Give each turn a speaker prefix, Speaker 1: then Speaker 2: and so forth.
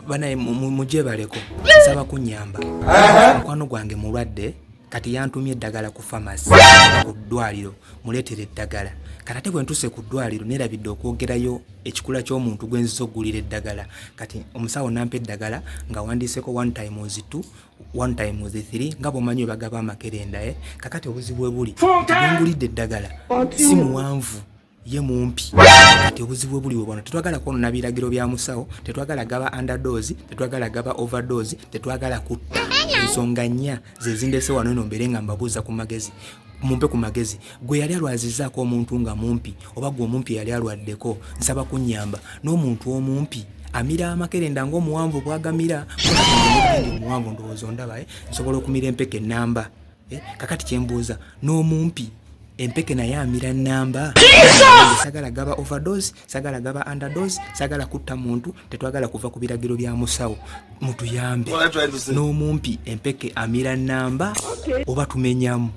Speaker 1: banaye mujje baleko nsaba kunyamba mukwano gwange mulwadde kati yantumye eddagala ku pharmacy ku ddwaliro muleetere eddagala kati bwe ntuse ku ddwaliro neerabidde okwogerayo ekikula ky'omuntu gwe nziza okuggulira eddagala kati omusawo nampa eddagala nga wandiiseko 1 times 2 1 times 3 nga bw'omanyi we bagaba amakerenda kakati obuzibu bwe buli ngulidde eddagala si muwanvu ye mumpi kati obuzibu bwe buli bwe bwano tetwagala kwonona biragiro bya musawo tetwagala gaba underdose tetwagala gaba overdose tetwagala kutta ensonga nnya ze zindese wano eno mbeere nga mbabuuza ku magezi mumpe ku magezi gwe yali alwazizaako omuntu nga mumpi oba gwe omumpi yali alwaddeko nsaba kunnyamba n'omuntu omumpi amira amakerenda ng'omuwanvu bwagamira omuwanvu ndowooza ondaba nsobola okumira empeke ennamba kakati kyembuuza n'omumpi empeke naye amira nnamba sagala gaba overdose sagala gaba underdose sagala kutta muntu tetwagala kuva ku biragiro bya musawo mutuyambe n'omumpi empeke amira nnamba oba tumenyamu